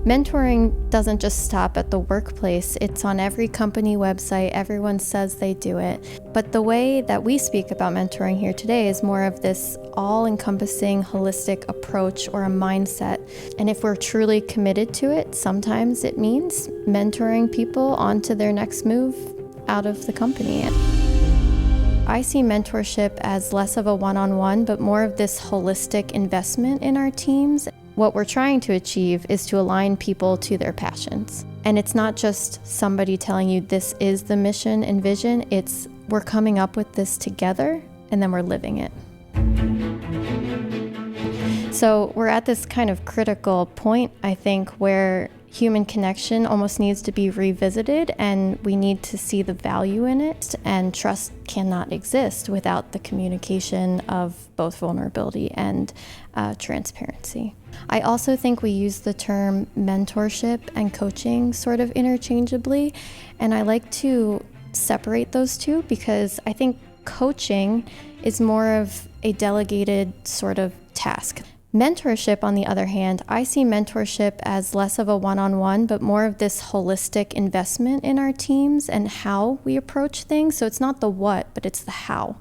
Mentoring doesn't just stop at the workplace. It's on every company website. Everyone says they do it. But the way that we speak about mentoring here today is more of this all-encompassing, holistic approach or a mindset. And if we're truly committed to it, sometimes it means mentoring people onto their next move out of the company. I see mentorship as less of a one-on-one, but more of this holistic investment in our teams. What we're trying to achieve is to align people to their passions. And it's not just somebody telling you this is the mission and vision, it's we're coming up with this together and then we're living it. So we're at this kind of critical point, I think, where human connection almost needs to be revisited and we need to see the value in it, and trust cannot exist without the communication of both vulnerability and transparency. I also think we use the term mentorship and coaching sort of interchangeably, and I like to separate those two because I think coaching is more of a delegated sort of task. Mentorship, on the other hand, I see mentorship as less of a one-on-one, but more of this holistic investment in our teams and how we approach things. So it's not the what, but it's the how.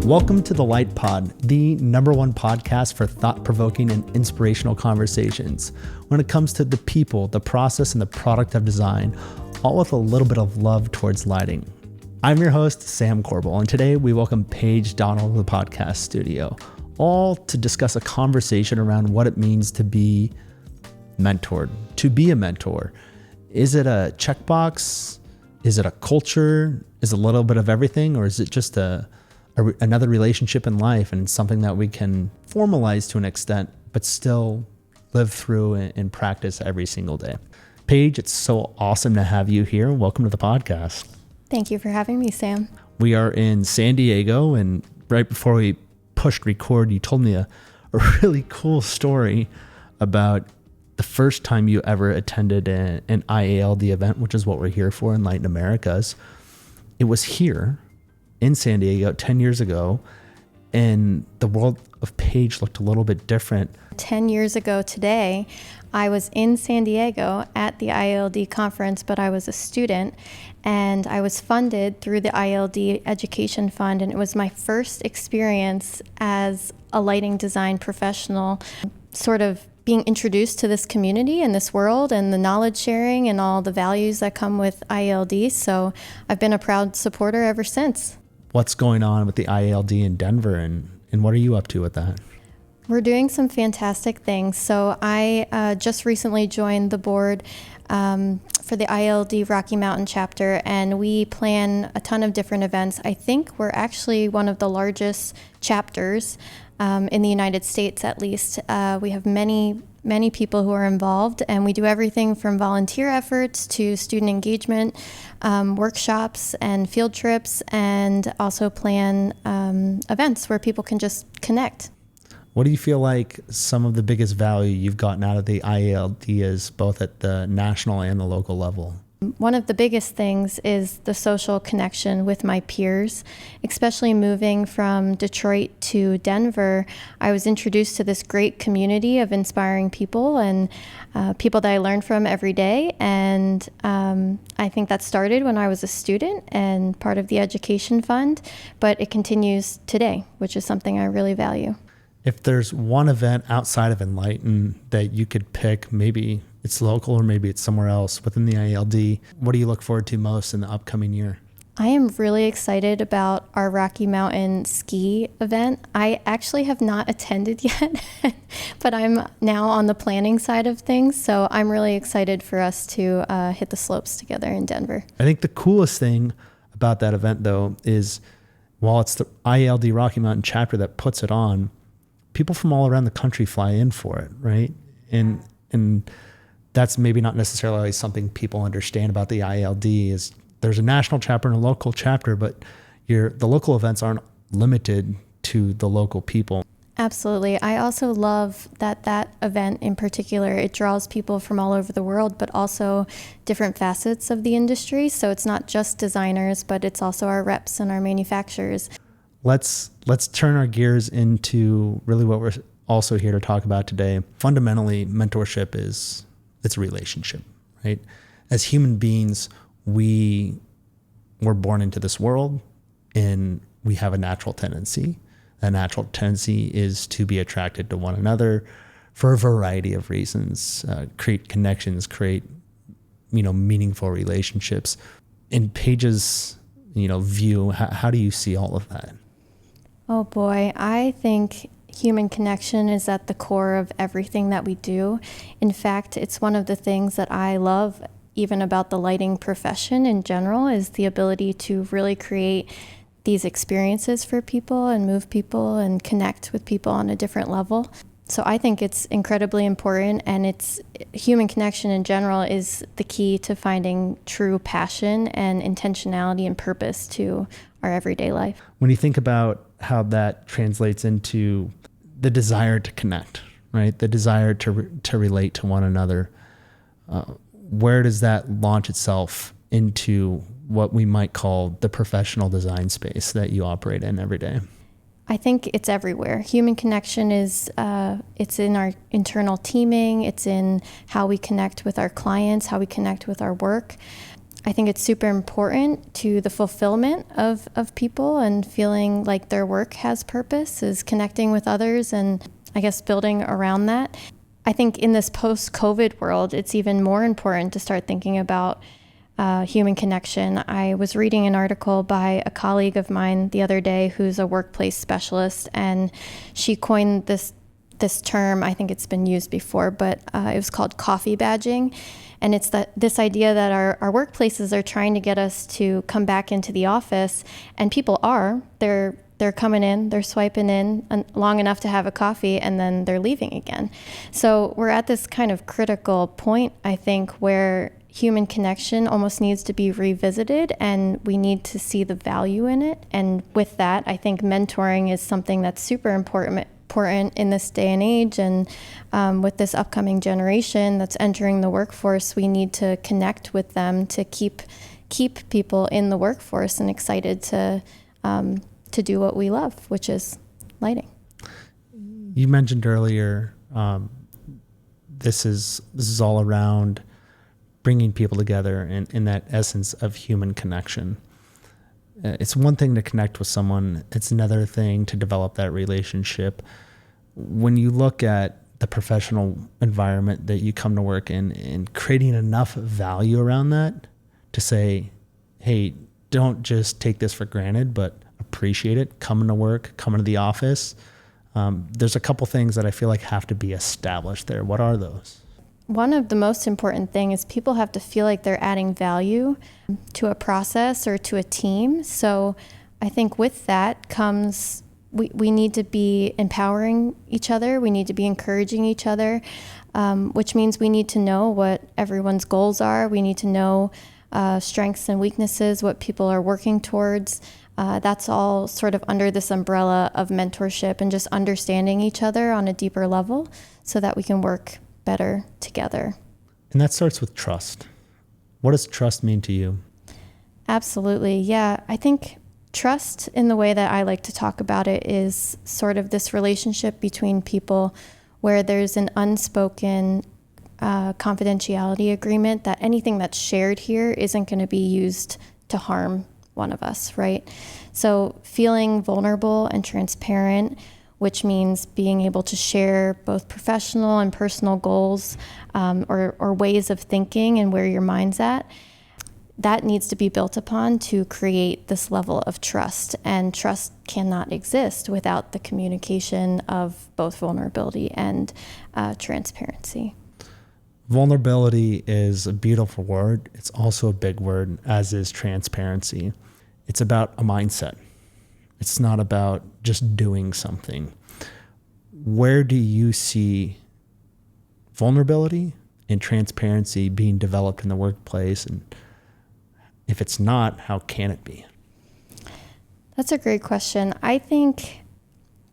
Welcome to The Light Pod, the #1 podcast for thought-provoking and inspirational conversations when it comes to the people, the process, and the product of design, all with a little bit of love towards lighting. I'm your host, Sam Corbel, and today we welcome Paige, Donnell to the podcast studio, all to discuss a conversation around what it means to be mentored, to be a mentor. Is it a checkbox? Is it a culture? Is it a little bit of everything? Or is it just another relationship in life and something that we can formalize to an extent, but still live through and practice every single day? Paige, it's so awesome to have you here. Welcome to the podcast. Thank you for having me, Sam. We are in San Diego, and right before we pushed record, you told me a really cool story about the first time you ever attended an IALD event, which is what we're here for, Enlighten Americas. It was here in San Diego 10 years ago, and the world of Paige looked a little bit different. 10 years ago today, I was in San Diego at the IALD conference, but I was a student, and I was funded through the IALD Education Fund, and it was my first experience as a lighting design professional, sort of being introduced to this community and this world and the knowledge sharing and all the values that come with IALD. So I've been a proud supporter ever since. What's going on with the IALD in Denver, and what are you up to with that? We're doing some fantastic things. So I just recently joined the board for the IALD Rocky Mountain chapter, and we plan a ton of different events. I think we're actually one of the largest chapters in the United States, at least. We have many people who are involved, and we do everything from volunteer efforts to student engagement, workshops and field trips, and also plan events where people can just connect. What do you feel like some of the biggest value you've gotten out of the IALD is, both at the national and the local level? One of the biggest things is the social connection with my peers, especially moving from Detroit to Denver. I was introduced to this great community of inspiring people and people that I learn from every day. And I think that started when I was a student and part of the education fund, but it continues today, which is something I really value. If there's one event outside of Enlighten that you could pick, maybe it's local or maybe it's somewhere else within the IALD, what do you look forward to most in the upcoming year? I am really excited about our Rocky Mountain ski event. I actually have not attended yet, but I'm now on the planning side of things. So I'm really excited for us to hit the slopes together in Denver. I think the coolest thing about that event, though, is while it's the IALD Rocky Mountain chapter that puts it on, people from all around the country fly in for it, right? And that's maybe not necessarily something people understand about the IALD is there's a national chapter and a local chapter, but the local events aren't limited to the local people. Absolutely. I also love that event in particular, it draws people from all over the world, but also different facets of the industry. So it's not just designers, but it's also our reps and our manufacturers. Let's turn our gears into really what we're also here to talk about today. Fundamentally, mentorship it's a relationship, right? As human beings, we were born into this world and we have a natural tendency. That natural tendency is to be attracted to one another for a variety of reasons, create connections, create, meaningful relationships. In Paige's, view, how do you see all of that? Oh boy, I think human connection is at the core of everything that we do. In fact, it's one of the things that I love even about the lighting profession in general, is the ability to really create these experiences for people and move people and connect with people on a different level. So I think it's incredibly important, and it's human connection in general is the key to finding true passion and intentionality and purpose to our everyday life. When you think about how that translates into the desire to connect, right? The desire to relate to one another, where does that launch itself into what we might call the professional design space that you operate in every day? I think it's everywhere. Human connection is, it's in our internal teaming, it's in how we connect with our clients, how we connect with our work. I think it's super important to the fulfillment of people and feeling like their work has purpose, is connecting with others and I guess building around that. I think in this post-COVID world, it's even more important to start thinking about human connection. I was reading an article by a colleague of mine the other day who's a workplace specialist, and she coined this term. I think it's been used before, but it was called coffee badging. And it's this idea that our workplaces are trying to get us to come back into the office, and people they're coming in, they're swiping in long enough to have a coffee, and then they're leaving again. So we're at this kind of critical point, I think, where human connection almost needs to be revisited, and we need to see the value in it. And with that, I think mentoring is something that's super important in this day and age. And with this upcoming generation that's entering the workforce, we need to connect with them to keep people in the workforce and excited to do what we love, which is lighting. You mentioned earlier, this is all around bringing people together in that essence of human connection. It's one thing to connect with someone. It's another thing to develop that relationship. When you look at the professional environment that you come to work in and creating enough value around that to say, hey, don't just take this for granted, but appreciate it. Coming to work, coming to the office. There's a couple things that I feel like have to be established there. What are those? One of the most important things is people have to feel like they're adding value to a process or to a team. So I think with that comes, we need to be empowering each other. We need to be encouraging each other, which means we need to know what everyone's goals are. We need to know strengths and weaknesses, what people are working towards. That's all sort of under this umbrella of mentorship and just understanding each other on a deeper level so that we can work better together. And that starts with trust. What does trust mean to you? Absolutely. Yeah. I think trust, in the way that I like to talk about it, is sort of this relationship between people where there's an unspoken confidentiality agreement that anything that's shared here isn't going to be used to harm one of us, right? So feeling vulnerable and transparent, which means being able to share both professional and personal goals or ways of thinking and where your mind's at, that needs to be built upon to create this level of trust. And trust cannot exist without the communication of both vulnerability and transparency. Vulnerability is a beautiful word. It's also a big word, as is transparency. It's about a mindset. It's not about just doing something. Where do you see vulnerability and transparency being developed in the workplace? And if it's not, how can it be? That's a great question. I think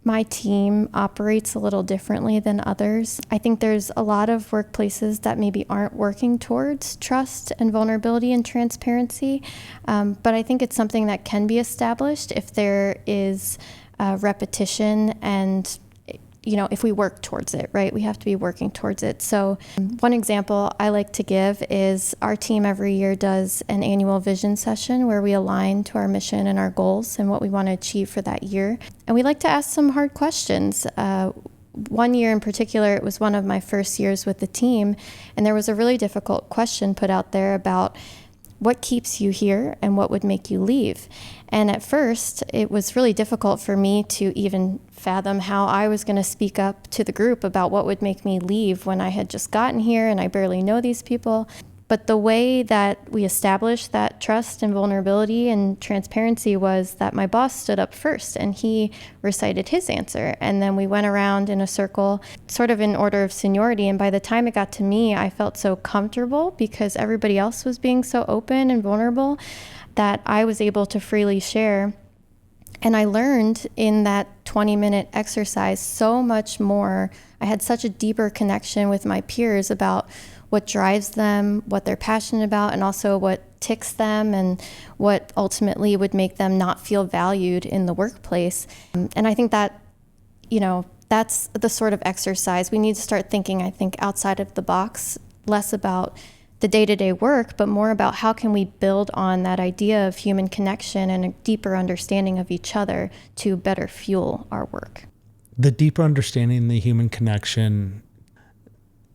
my team operates a little differently than others. I think there's a lot of workplaces that maybe aren't working towards trust and vulnerability and transparency, but I think it's something that can be established if there is repetition and if we work towards it, right? We have to be working towards it. So one example I like to give is our team every year does an annual vision session where we align to our mission and our goals and what we want to achieve for that year. And we like to ask some hard questions. One year in particular, it was one of my first years with the team, and there was a really difficult question put out there about what keeps you here and what would make you leave. And at first, it was really difficult for me to even fathom how I was going to speak up to the group about what would make me leave when I had just gotten here and I barely know these people. But the way that we established that trust and vulnerability and transparency was that my boss stood up first and he recited his answer. And then we went around in a circle, sort of in order of seniority. And by the time it got to me, I felt so comfortable because everybody else was being so open and vulnerable that I was able to freely share. And I learned in that 20-minute exercise so much more. I had such a deeper connection with my peers about what drives them, what they're passionate about, and also what ticks them and what ultimately would make them not feel valued in the workplace. And I think that, that's the sort of exercise we need to start thinking, I think, outside of the box, less about the day-to-day work, but more about how can we build on that idea of human connection and a deeper understanding of each other to better fuel our work. The deeper understanding the human connection,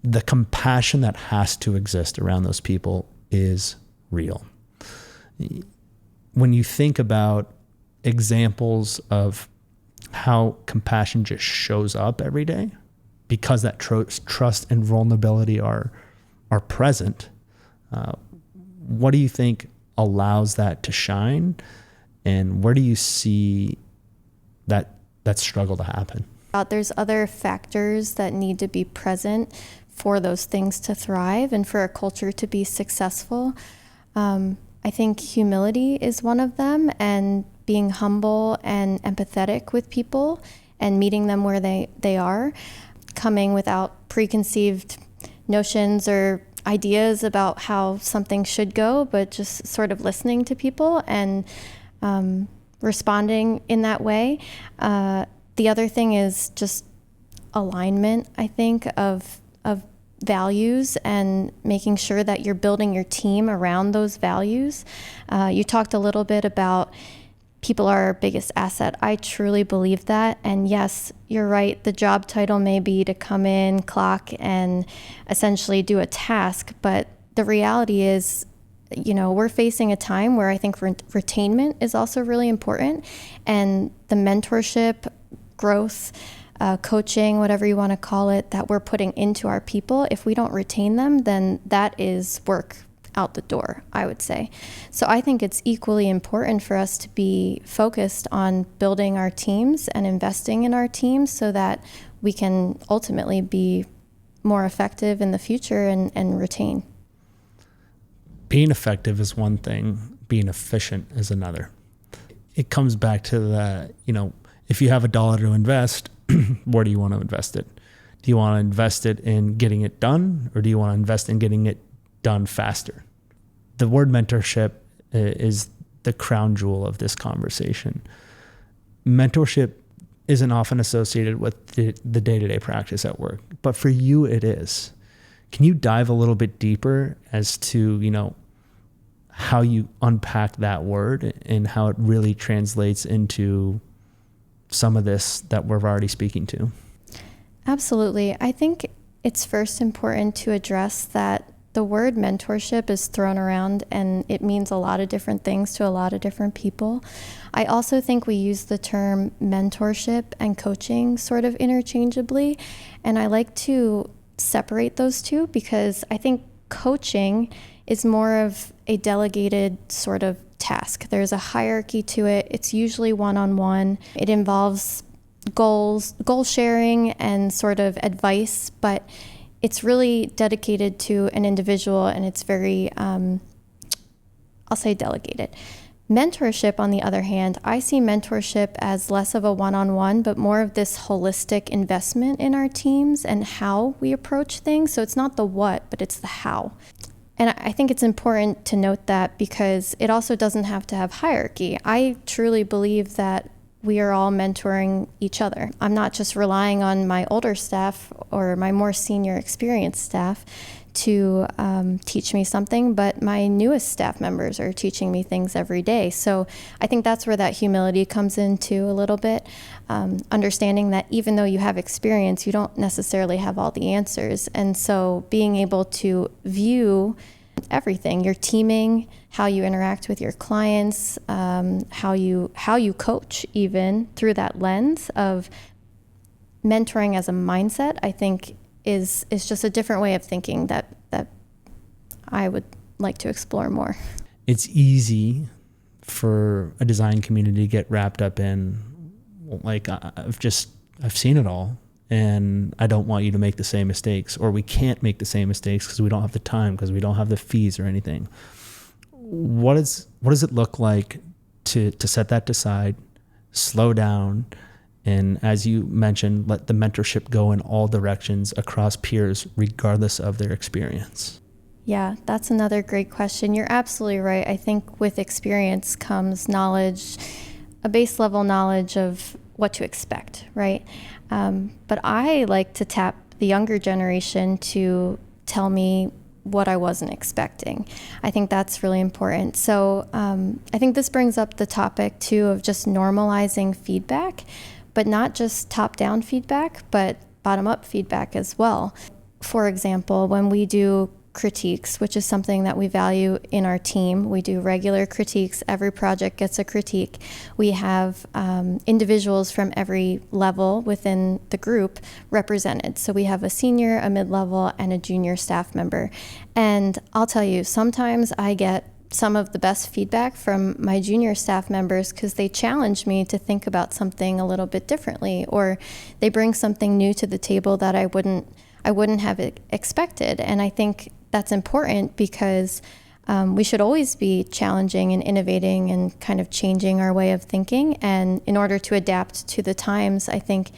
the compassion that has to exist around those people is real. When you think about examples of how compassion just shows up every day, because that trust and vulnerability are present, what do you think allows that to shine? And where do you see that struggle to happen? There's other factors that need to be present for those things to thrive and for a culture to be successful. I think humility is one of them, and being humble and empathetic with people and meeting them where they are, coming without preconceived notions or ideas about how something should go, but just sort of listening to people and responding in that way. The other thing is just alignment, I think, of values and making sure that you're building your team around those values. You talked a little bit about people are our biggest asset. I truly believe that. And yes, you're right. The job title may be to come in, clock, and essentially do a task. But the reality is, we're facing a time where I think retainment is also really important. And the mentorship, growth, coaching, whatever you want to call it, that we're putting into our people, if we don't retain them, then that is work out the door, I would say. So I think it's equally important for us to be focused on building our teams and investing in our teams so that we can ultimately be more effective in the future and retain. Being effective is one thing, being efficient is another. It comes back to the, if you have $1 to invest, where do you want to invest it? Do you want to invest it in getting it done, or do you want to invest in getting it done faster? The word mentorship is the crown jewel of this conversation. Mentorship isn't often associated with the day-to-day practice at work, but for you it is. Can you dive a little bit deeper as to, how you unpack that word and how it really translates into some of this that we're already speaking to? Absolutely. I think it's first important to address that the word mentorship is thrown around and it means a lot of different things to a lot of different people. I also think we use the term mentorship and coaching sort of interchangeably, and I like to separate those two because I think coaching is more of a delegated sort of task. There's a hierarchy to it. It's usually one-on-one. It involves goal sharing and sort of advice, but it's really dedicated to an individual and it's very, I'll say delegated. Mentorship, on the other hand, I see mentorship as less of a one-on-one, but more of this holistic investment in our teams and how we approach things. So it's not the what, but it's the how. And I think it's important to note that because it also doesn't have to have hierarchy. I truly believe that we are all mentoring each other. I'm not just relying on my older staff or my more senior experienced staff to teach me something, but my newest staff members are teaching me things every day. So I think that's where that humility comes into a little bit, understanding that even though you have experience, you don't necessarily have all the answers. And so being able to view everything, your teaming, how you interact with your clients, how you coach, even through that lens of mentoring as a mindset, I think is just a different way of thinking that I would like to explore more. It's easy for a design community to get wrapped up in, like, I've seen it all, and I don't want you to make the same mistakes, or we can't make the same mistakes because we don't have the time, because we don't have the fees or anything. What does it look like to set that aside, slow down, and, as you mentioned, let the mentorship go in all directions across peers, regardless of their experience? Yeah, that's another great question. You're absolutely right. I think with experience comes knowledge, a base level knowledge of what to expect, right? But I like to tap the younger generation to tell me what I wasn't expecting. I think that's really important. So I think this brings up the topic too of just normalizing feedback, but not just top-down feedback, but bottom-up feedback as well. For example, when we do critiques, which is something that we value in our team, we do regular critiques. Every project gets a critique. We have individuals from every level within the group represented. So we have a senior, a mid-level, and a junior staff member. And I'll tell you, sometimes I get some of the best feedback from my junior staff members because they challenge me to think about something a little bit differently, or they bring something new to the table that I wouldn't have expected. And I think that's important because we should always be challenging and innovating and kind of changing our way of thinking. And in order to adapt to the times, I think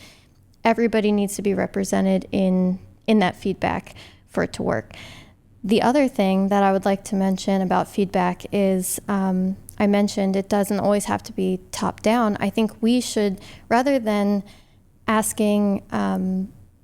everybody needs to be represented in that feedback for it to work. The other thing that I would like to mention about feedback is, I mentioned it doesn't always have to be top down. I think we should, rather than asking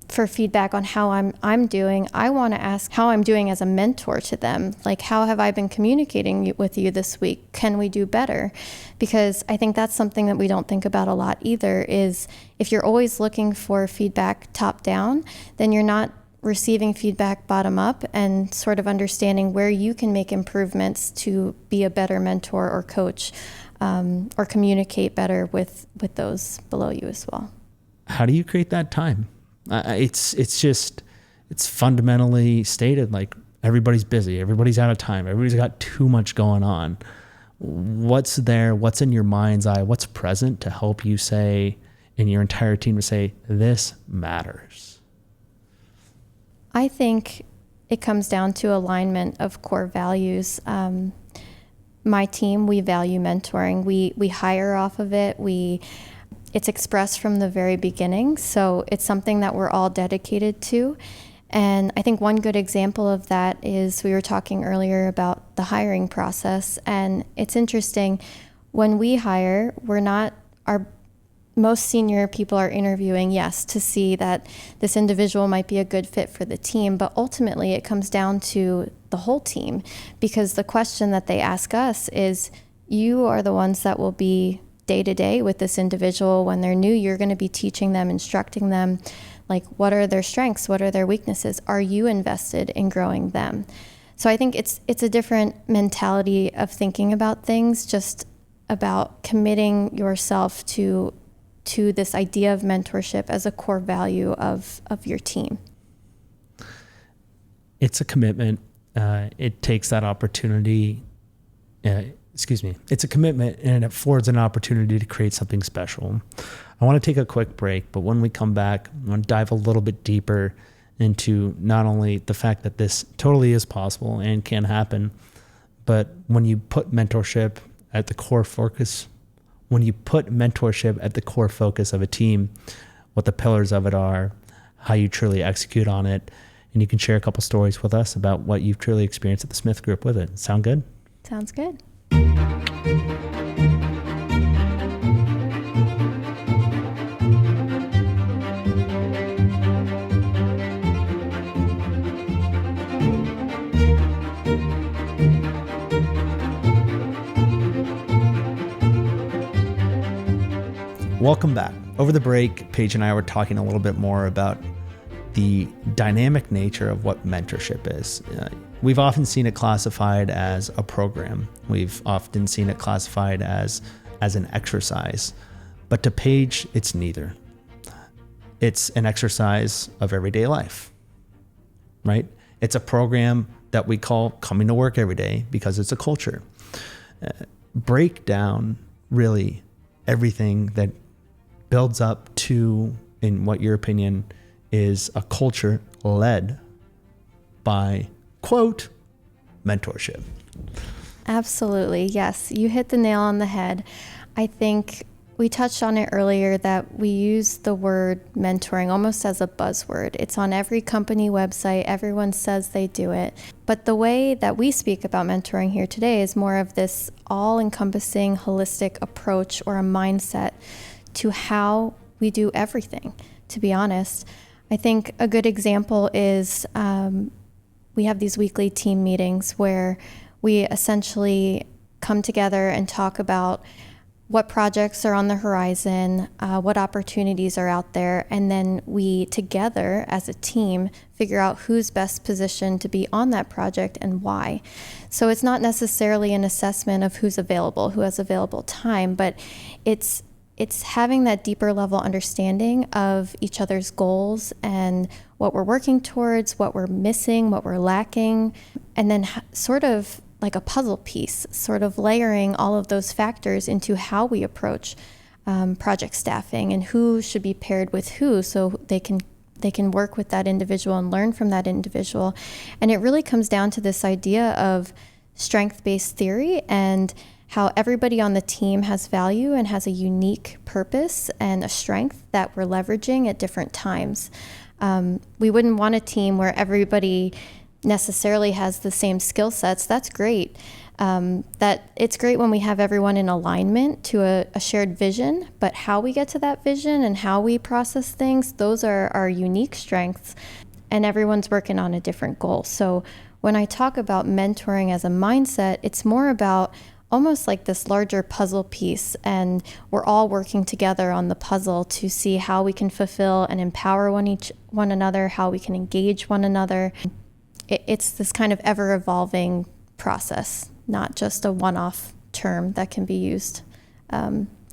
for feedback on how I'm doing, I want to ask how I'm doing as a mentor to them. Like, how have I been communicating with you this week? Can we do better? Because I think that's something that we don't think about a lot either, is if you're always looking for feedback top down, then you're not receiving feedback bottom up and sort of understanding where you can make improvements to be a better mentor or coach, or communicate better with those below you as well. How do you create that time? It's fundamentally stated, like, everybody's busy, everybody's out of time, everybody's got too much going on. What's there? What's in your mind's eye? What's present to help you say, and your entire team to say, this matters? I think it comes down to alignment of core values. My team, we value mentoring. We hire off of it. It's expressed from the very beginning. So it's something that we're all dedicated to. And I think one good example of that is, we were talking earlier about the hiring process. And it's interesting, when we hire, our most senior people are interviewing, yes, to see that this individual might be a good fit for the team, but ultimately it comes down to the whole team, because the question that they ask us is, you are the ones that will be day to day with this individual. When they're new, you're going to be teaching them, instructing them, like, what are their strengths? What are their weaknesses? Are you invested in growing them? So I think it's a different mentality of thinking about things, just about committing yourself to this idea of mentorship as a core value of your team. It's a commitment. It takes that opportunity. It's a commitment, and it affords an opportunity to create something special. I want to take a quick break, but when we come back, I want to dive a little bit deeper into not only the fact that this totally is possible and can happen, but when you put mentorship at the core focus, when you put mentorship at the core focus of a team, what the pillars of it are, how you truly execute on it, and you can share a couple stories with us about what you've truly experienced at the Smith Group with it. Sound good? Sounds good. Welcome back. Over the break, Paige and I were talking a little bit more about the dynamic nature of what mentorship is. We've often seen it classified as a program. We've often seen it classified as an exercise. But to Paige, it's neither. It's an exercise of everyday life, right? It's a program that we call coming to work every day because it's a culture. Break down really everything that builds up to, in what your opinion is, a culture led by, quote, mentorship. Absolutely. Yes. You hit the nail on the head. I think we touched on it earlier that we use the word mentoring almost as a buzzword. It's on every company website. Everyone says they do it. But the way that we speak about mentoring here today is more of this all-encompassing, holistic approach or a mindset to how we do everything, to be honest. I think a good example is we have these weekly team meetings where we essentially come together and talk about what projects are on the horizon, what opportunities are out there, and then we together as a team figure out who's best positioned to be on that project and why. So it's not necessarily an assessment of who's available, who has available time, but it's having that deeper level understanding of each other's goals and what we're working towards, what we're missing, what we're lacking, and then sort of like a puzzle piece, sort of layering all of those factors into how we approach project staffing and who should be paired with who, so they can work with that individual and learn from that individual. And it really comes down to this idea of strength-based theory and how everybody on the team has value and has a unique purpose and a strength that we're leveraging at different times. We wouldn't want a team where everybody necessarily has the same skill sets. That's great. That it's great when we have everyone in alignment to a shared vision, but how we get to that vision and how we process things, those are our unique strengths, and everyone's working on a different goal. So when I talk about mentoring as a mindset, it's more about almost like this larger puzzle piece, and we're all working together on the puzzle to see how we can fulfill and empower one another, how we can engage one another. It's this kind of ever-evolving process, not just a one-off term that can be used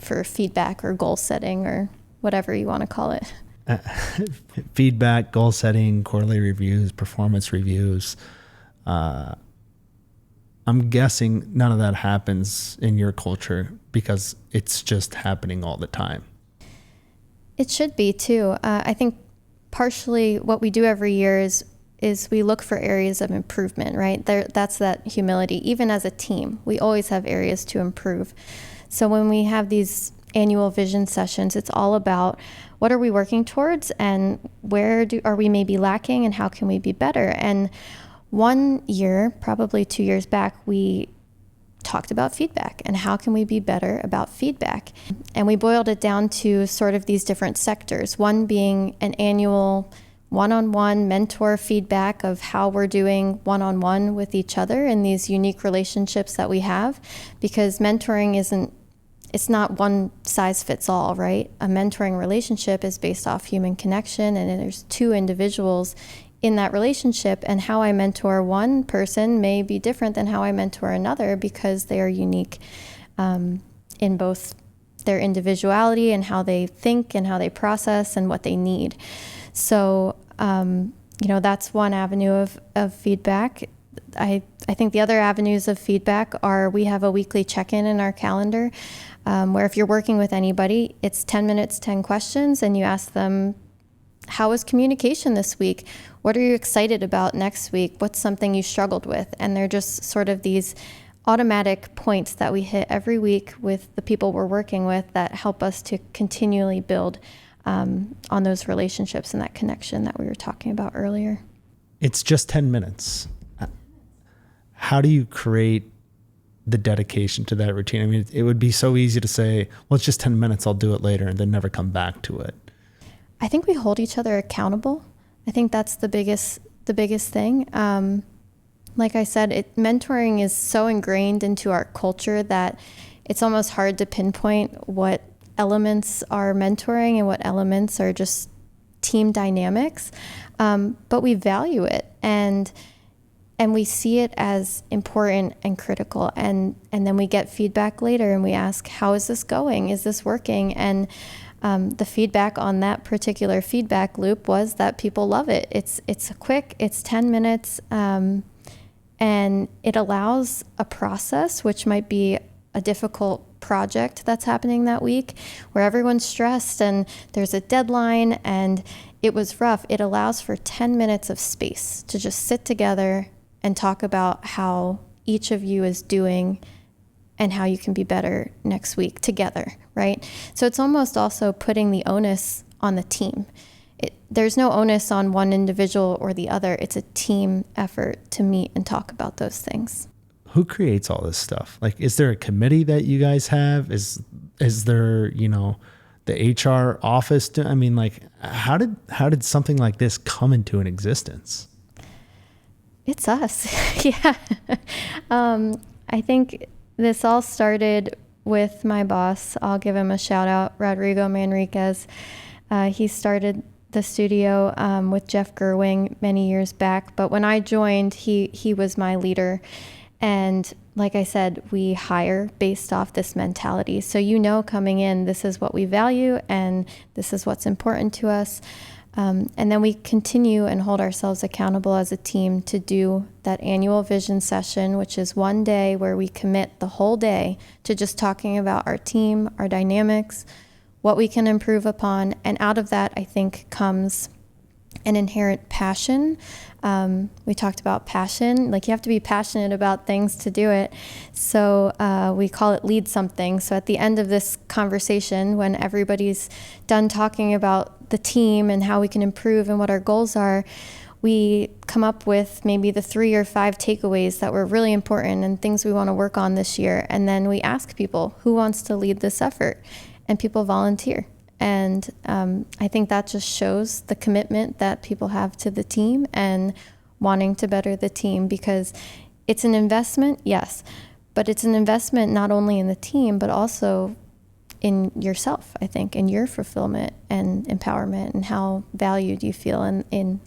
for feedback or goal setting or whatever you want to call it. Feedback, goal setting, quarterly reviews, performance reviews. I'm guessing none of that happens in your culture because it's just happening all the time. It should be too. I think partially what we do every year is we look for areas of improvement, right? That's that humility. Even as a team, we always have areas to improve. So when we have these annual vision sessions, it's all about what are we working towards and where are we maybe lacking and how can we be better? And one year, probably 2 years back, we talked about feedback and how can we be better about feedback. And we boiled it down to sort of these different sectors, one being an annual one-on-one mentor feedback of how we're doing one-on-one with each other in these unique relationships that we have, because mentoring it's not one size fits all, right? A mentoring relationship is based off human connection, and there's two individuals in that relationship, and how I mentor one person may be different than how I mentor another because they are unique in both their individuality and how they think and how they process and what they need. So, that's one avenue of feedback. I think the other avenues of feedback are we have a weekly check-in in our calendar where if you're working with anybody, it's 10 minutes, 10 questions, and you ask them, how was communication this week? What are you excited about next week? What's something you struggled with? And they're just sort of these automatic points that we hit every week with the people we're working with that help us to continually build on those relationships and that connection that we were talking about earlier. It's just 10 minutes. How do you create the dedication to that routine? I mean, it would be so easy to say, well, it's just 10 minutes, I'll do it later, and then never come back to it. I think we hold each other accountable. I think that's the biggest thing. Like I said, mentoring is so ingrained into our culture that it's almost hard to pinpoint what elements are mentoring and what elements are just team dynamics. But we value it and we see it as important and critical. And then we get feedback later and we ask, how is this going? Is this working? And the feedback on that particular feedback loop was that people love it. It's quick, it's 10 minutes, and it allows a process, which might be a difficult project that's happening that week, where everyone's stressed and there's a deadline and it was rough. It allows for 10 minutes of space to just sit together and talk about how each of you is doing and how you can be better next week together, right? So it's almost also putting the onus on the team. There's no onus on one individual or the other. It's a team effort to meet and talk about those things. Who creates all this stuff? Like, is there a committee that you guys have? Is there, the HR office? I mean, like, how did something like this come into an existence? It's us. Yeah. I think this all started with my boss. I'll give him a shout out, Rodrigo Manriquez. He started the studio with Jeff Gerwing many years back. But when I joined, he was my leader. And like I said, we hire based off this mentality. So coming in, this is what we value and this is what's important to us. And then we continue and hold ourselves accountable as a team to do that annual vision session, which is one day where we commit the whole day to just talking about our team, our dynamics, what we can improve upon. And out of that, I think, comes an inherent passion. We talked about passion, like you have to be passionate about things to do it. So we call it lead something. So at the end of this conversation, when everybody's done talking about the team and how we can improve and what our goals are, we come up with maybe the 3 or 5 takeaways that were really important and things we want to work on this year. And then we ask people, who wants to lead this effort? And people volunteer. And I think that just shows the commitment that people have to the team and wanting to better the team, because it's an investment, yes, but it's an investment not only in the team, but also in yourself, I think, in your fulfillment and empowerment and how valued you feel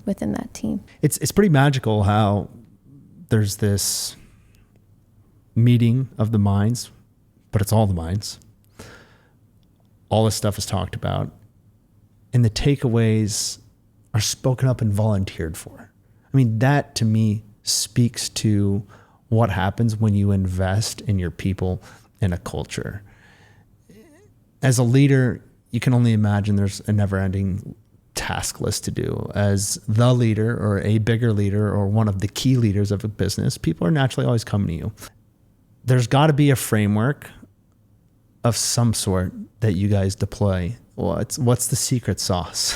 within that team. It's pretty magical how there's this meeting of the minds, but it's all the minds. All this stuff is talked about, and the takeaways are spoken up and volunteered for. I mean, that to me speaks to what happens when you invest in your people and a culture. As a leader, you can only imagine there's a never-ending task list to do. As the leader or a bigger leader or one of the key leaders of a business, people are naturally always coming to you. There's got to be a framework of some sort that you guys deploy. What's the secret sauce?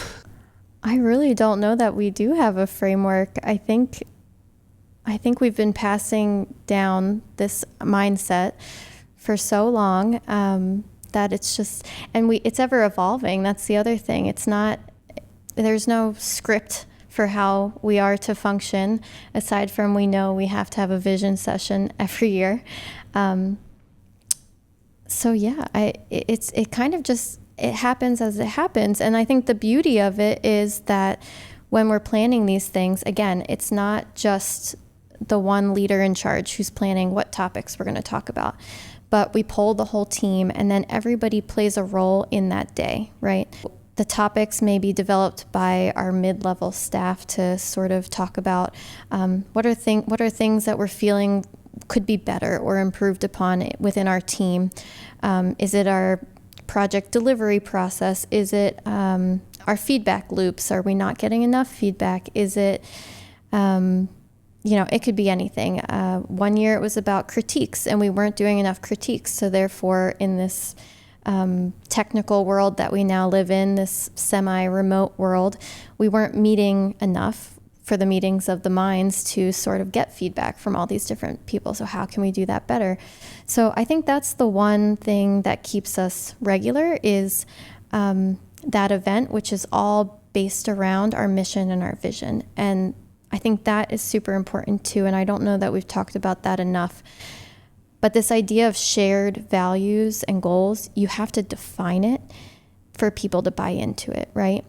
I really don't know that we do have a framework. I think we've been passing down this mindset for so long that it's just, and it's ever evolving. That's the other thing. There's no script for how we are to function, aside from we know we have to have a vision session every year. So yeah, it kind of just, it happens as it happens. And I think the beauty of it is that when we're planning these things, again, it's not just the one leader in charge who's planning what topics we're going to talk about, but we poll the whole team and then everybody plays a role in that day, right? The topics may be developed by our mid-level staff to sort of talk about what are things that we're feeling could be better or improved upon within our team. Is it our project delivery process? Is it our feedback loops? Are we not getting enough feedback? Is it it could be anything. One year it was about critiques, and we weren't doing enough critiques. So therefore, in this technical world that we now live in, this semi-remote world, we weren't meeting enough for the meetings of the minds to sort of get feedback from all these different people. So how can we do that better? So I think that's the one thing that keeps us regular is that event, which is all based around our mission and our vision. And I think that is super important too. And I don't know that we've talked about that enough. But this idea of shared values and goals, you have to define it for people to buy into it, right?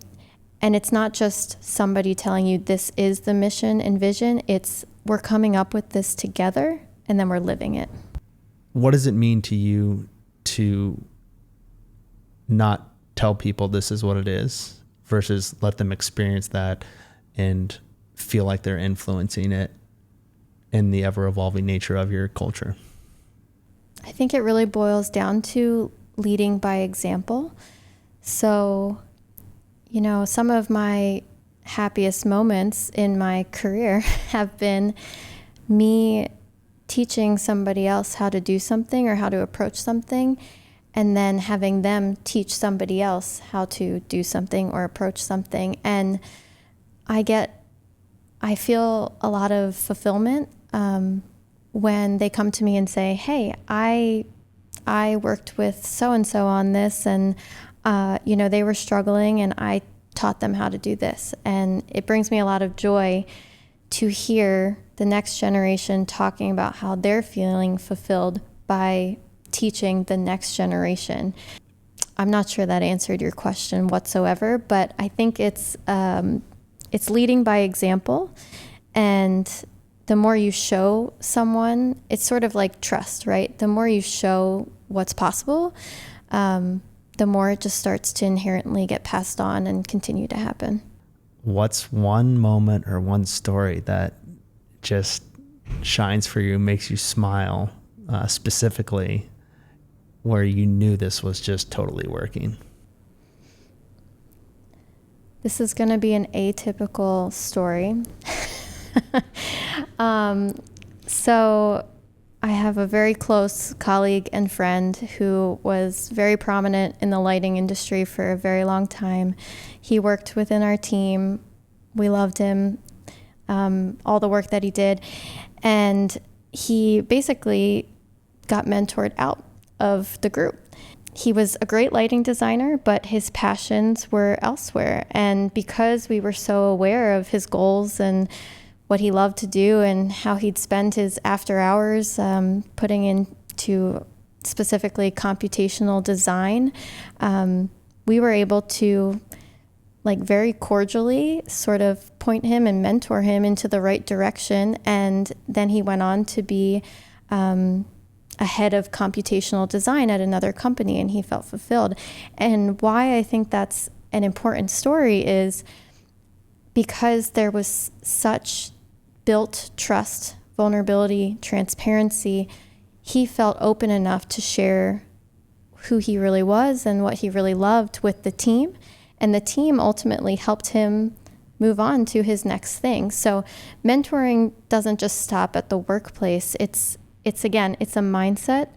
And it's not just somebody telling you this is the mission and vision. It's we're coming up with this together and then we're living it. What does it mean to you to not tell people this is what it is versus let them experience that and feel like they're influencing it in the ever-evolving nature of your culture? I think it really boils down to leading by example. So, some of my happiest moments in my career have been me teaching somebody else how to do something or how to approach something, and then having them teach somebody else how to do something or approach something. And I feel a lot of fulfillment when they come to me and say, hey, I worked with so-and-so on this, and they were struggling and I taught them how to do this. And it brings me a lot of joy to hear the next generation talking about how they're feeling fulfilled by teaching the next generation. I'm not sure that answered your question whatsoever, but I think it's leading by example. And the more you show someone, it's sort of like trust, right? The more you show what's possible, the more it just starts to inherently get passed on and continue to happen. What's one moment or one story that just shines for you, makes you smile specifically, where you knew this was just totally working? This is going to be an atypical story. So I have a very close colleague and friend who was very prominent in the lighting industry for a very long time. He worked within our team. We loved him, all the work that he did. And he basically got mentored out of the group. He was a great lighting designer, but his passions were elsewhere. And because we were so aware of his goals and what he loved to do and how he'd spend his after hours putting into specifically computational design, we were able to very cordially sort of point him and mentor him into the right direction. And then he went on to be a head of computational design at another company, and he felt fulfilled. And why I think that's an important story is because there was such built trust, vulnerability, transparency. He felt open enough to share who he really was and what he really loved with the team. And the team ultimately helped him move on to his next thing. So mentoring doesn't just stop at the workplace. It's a mindset.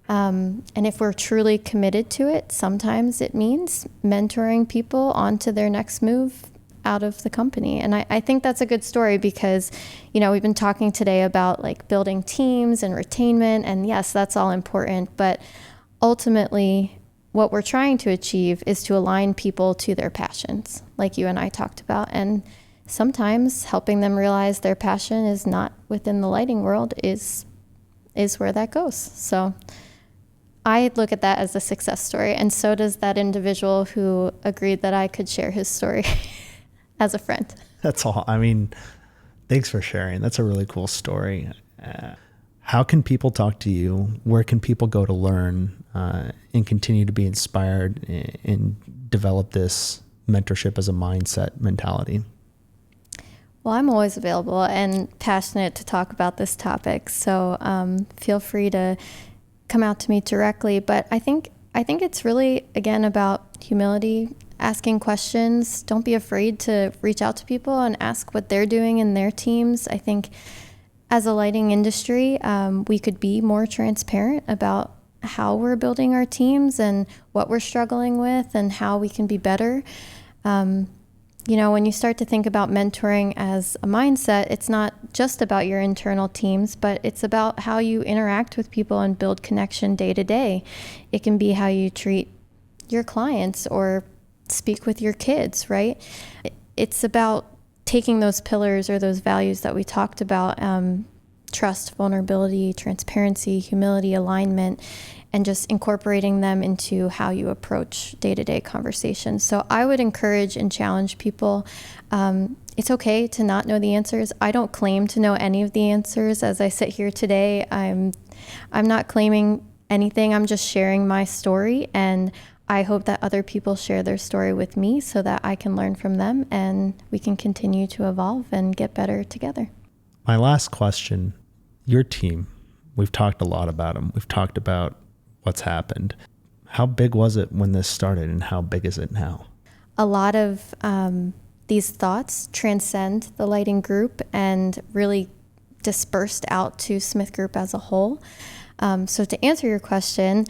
And if we're truly committed to it, sometimes it means mentoring people onto their next move out of the company. And I think that's a good story because, we've been talking today about building teams and retainment. And yes, that's all important. But ultimately, what we're trying to achieve is to align people to their passions, like you and I talked about. And sometimes helping them realize their passion is not within the lighting world is where that goes. So I look at that as a success story. And so does that individual who agreed that I could share his story as a friend. That's all. I mean, thanks for sharing. That's a really cool story. How can people talk to you? Where can people go to learn and continue to be inspired and develop this mentorship as a mindset mentality? Well, I'm always available and passionate to talk about this topic. So feel free to come out to me directly. But I think it's really, again, about humility asking questions. Don't be afraid to reach out to people and ask what they're doing in their teams. I think as a lighting industry, we could be more transparent about how we're building our teams and what we're struggling with and how we can be better. When you start to think about mentoring as a mindset, it's not just about your internal teams, but it's about how you interact with people and build connection day to day. It can be how you treat your clients or speak with your kids, right? It's about taking those pillars or those values that we talked about, trust, vulnerability, transparency, humility, alignment, and just incorporating them into how you approach day-to-day conversations. So I would encourage and challenge people. It's okay to not know the answers. I don't claim to know any of the answers. As I sit here today, I'm not claiming anything. I'm just sharing my story, and I hope that other people share their story with me so that I can learn from them and we can continue to evolve and get better together. My last question, your team, we've talked a lot about them. We've talked about what's happened. How big was it when this started and how big is it now? A lot of these thoughts transcend the lighting group and really dispersed out to Smith Group as a whole. So to answer your question,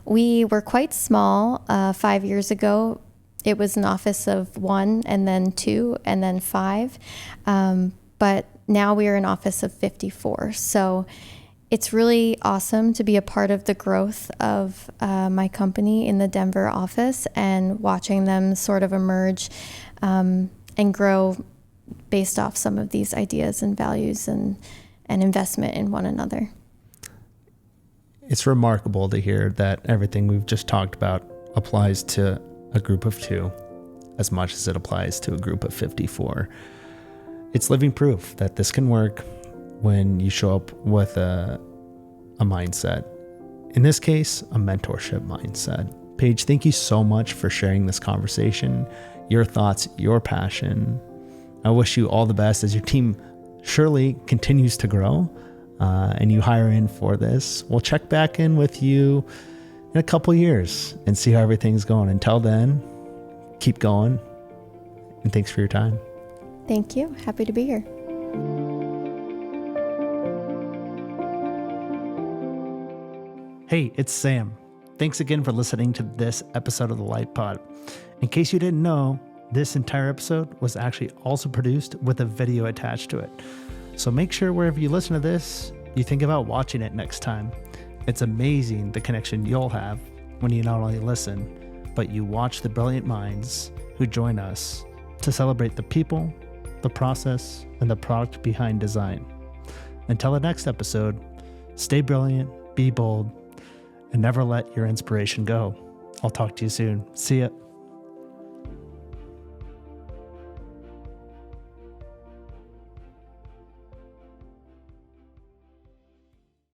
we were quite small 5 years ago. It was an office of 1 and then 2 and then 5. But now we are an office of 54. So it's really awesome to be a part of the growth of my company in the Denver office and watching them sort of emerge and grow based off some of these ideas and values and investment in one another. It's remarkable to hear that everything we've just talked about applies to a group of 2 as much as it applies to a group of 54. It's living proof that this can work when you show up with a mindset. In this case, a mentorship mindset. Paige, thank you so much for sharing this conversation, your thoughts, your passion. I wish you all the best as your team surely continues to grow and you hire in for this. We'll check back in with you in a couple years and see how everything's going. Until then, keep going. And thanks for your time. Thank you. Happy to be here. Hey, it's Sam. Thanks again for listening to this episode of the Light Pod. In case you didn't know, this entire episode was actually also produced with a video attached to it. So make sure wherever you listen to this, you think about watching it next time. It's amazing the connection you'll have when you not only listen, but you watch the brilliant minds who join us to celebrate the people, the process, and the product behind design. Until the next episode, stay brilliant, be bold, and never let your inspiration go. I'll talk to you soon. See ya.